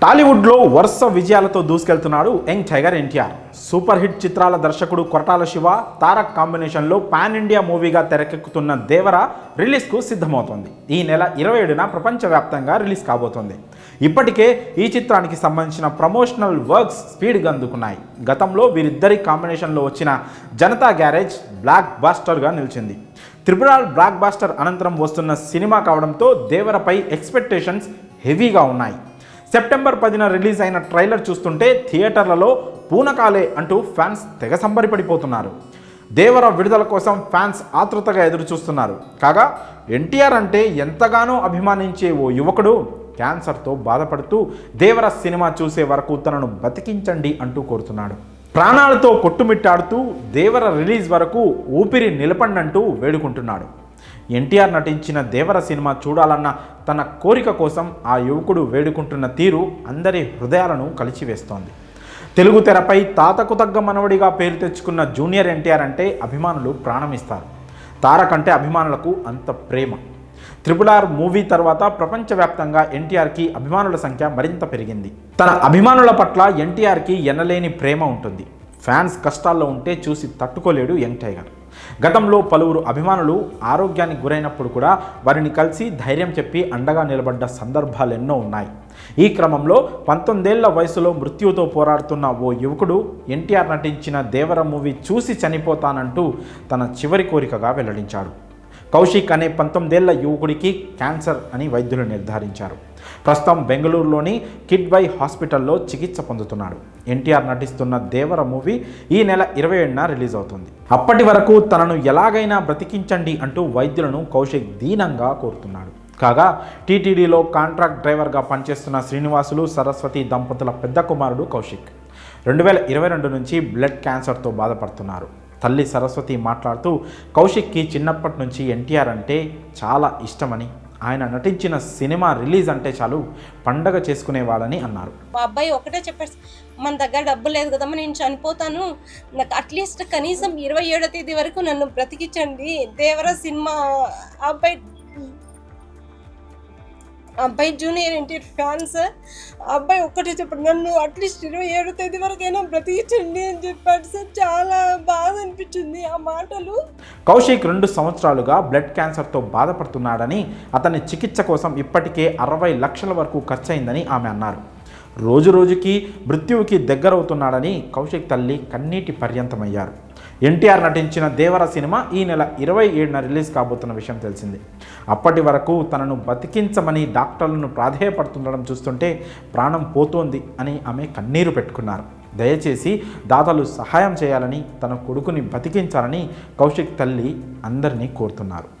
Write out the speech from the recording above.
టాలీవుడ్లో వరుస విజయాలతో దూసుకెళ్తున్నాడు young tiger NTR. Super hit చిత్రాల దర్శకుడు కొరటాల శివ, తారక్ కాంబినేషన్లో పాన్ ఇండియా మూవీగా తెరకెక్కుతున్న దేవర రిలీజ్కు సిద్ధమవుతోంది. ఈ నెల 27న ప్రపంచవ్యాప్తంగా రిలీజ్ కాబోతోంది. ఇప్పటికే ఈ చిత్రానికి సంబంధించిన ప్రమోషనల్ వర్క్స్ స్పీడ్గా అందుకున్నాయి. గతంలో వీరిద్దరి కాంబినేషన్లో వచ్చిన జనతా గ్యారేజ్ బ్లాక్ బాస్టర్గా నిలిచింది. త్రిపురాల్ బ్లాక్ బాస్టర్ అనంతరం వస్తున్న సినిమా కావడంతో దేవరపై ఎక్స్పెక్టేషన్స్ హెవీగా ఉన్నాయి. సెప్టెంబర్ 10న రిలీజ్ అయిన ట్రైలర్ చూస్తుంటే థియేటర్లలో పూనకాలే అంటూ ఫ్యాన్స్ తెగ సంబరపడిపోతున్నారు. దేవర విడుదల కోసం ఫ్యాన్స్ ఆతృతగా ఎదురు చూస్తున్నారు. కాగా ఎన్టీఆర్ అంటే ఎంతగానో అభిమానించే ఓ యువకుడు క్యాన్సర్తో బాధపడుతూ దేవర సినిమా చూసే వరకు తనను బతికించండి అంటూ కోరుతున్నాడు. ప్రాణాలతో కొట్టుమిట్టాడుతూ దేవర రిలీజ్ వరకు ఊపిరి నిలపండంటూ వేడుకుంటున్నాడు. ఎన్టీఆర్ నటించిన దేవర సినిమా చూడాలన్న తన కోరిక కోసం ఆ యువకుడు వేడుకుంటున్న తీరు అందరి హృదయాలను కలిచివేస్తోంది. తెలుగు తెరపై తాతకు తగ్గ మనవడిగా పేరు తెచ్చుకున్న జూనియర్ ఎన్టీఆర్ అంటే అభిమానులు ప్రాణమిస్తారు. తారక్ అంటే అభిమానులకు అంత ప్రేమ. RRR మూవీ తర్వాత ప్రపంచవ్యాప్తంగా ఎన్టీఆర్కి అభిమానుల సంఖ్య మరింత పెరిగింది. తన అభిమానుల పట్ల ఎన్టీఆర్కి ఎనలేని ప్రేమ ఉంటుంది. ఫ్యాన్స్ కష్టాల్లో ఉంటే చూసి తట్టుకోలేడు యంగ్ టైగర్. గతంలో పలువురు అభిమానులు ఆరోగ్యానికి గురైనప్పుడు కూడా వారిని కలిసి ధైర్యం చెప్పి అండగా నిలబడ్డ సందర్భాలు ఎన్నో ఉన్నాయి. ఈ క్రమంలో 19 ఏళ్ల వయసులో మృత్యువుతో పోరాడుతున్న ఓ యువకుడు ఎన్టీఆర్ నటించిన దేవర మూవీ చూసి చనిపోతానంటూ తన చివరి కోరికగా వెల్లడించాడు. కౌశిక్ అనే 19 ఏళ్ల యువకుడికి క్యాన్సర్ అని వైద్యులు నిర్ధారించారు. ప్రస్తుతం బెంగళూరులోని కిడ్వై హాస్పిటల్లో చికిత్స పొందుతున్నాడు. ఎన్టీఆర్ నటిస్తున్న దేవర మూవీ ఈ నెల 27న రిలీజ్ అవుతుంది. అప్పటి వరకు తనను ఎలాగైనా బ్రతికించండి అంటూ వైద్యులను కౌశిక్ దీనంగా కోరుతున్నాడు. కాగా టీటీడీలో కాంట్రాక్ట్ డ్రైవర్గా పనిచేస్తున్న శ్రీనివాసులు, సరస్వతి దంపతుల పెద్ద కుమారుడు కౌశిక్ 2022 నుంచి బ్లడ్ క్యాన్సర్తో బాధపడుతున్నారు. తల్లి సరస్వతి మాట్లాడుతూ కౌశిక్కి చిన్నప్పటి నుంచి ఎన్టీఆర్ అంటే చాలా ఇష్టమని, ఆయన నటించిన సినిమా రిలీజ్ అంటే చాలు పండగ చేసుకునేవాడని అన్నారు. మా అబ్బాయి ఒకటే చెప్పాడు, మన దగ్గర డబ్బు లేదు కదమ్మా, నేను చనిపోతాను, నాకు అట్లీస్ట్ కనీసం 27వ తేదీ వరకు నన్ను బ్రతికించండి. దేవర సినిమా అబ్బాయి జూనియర్ ఎన్టీఆర్ ఫ్యాన్స్. అబ్బాయి ఒక్కటే చెప్పాడు, నన్ను అట్లీస్ట్ 27వ తేదీ వరకైనా బ్రతికించండి అని చెప్పాడు సార్. చాలా బాధ అనిపించింది ఆ మాటలు. కౌశిక్ 2 సంవత్సరాలుగా బ్లడ్ క్యాన్సర్తో బాధపడుతున్నాడని, అతని చికిత్స కోసం ఇప్పటికే 60 లక్షల వరకు ఖర్చయిందని ఆమె అన్నారు. రోజు రోజుకి మృత్యువుకి దగ్గరవుతున్నాడని కౌశిక్ తల్లి కన్నీటి పర్యంతమయ్యారు. ఎన్టీఆర్ నటించిన దేవర సినిమా ఈ నెల 27న రిలీజ్ కాబోతున్న విషయం తెలిసింది. అప్పటి వరకు తనను బతికించమని డాక్టర్లను ప్రాధేయపడుతుండడం చూస్తుంటే ప్రాణం పోతోంది అని ఆమె కన్నీరు పెట్టుకున్నారు. దయచేసి దాతలు సహాయం చేయాలని, తన కొడుకుని బతికించాలని కౌశిక్ తల్లి అందరినీ కోరుతున్నారు.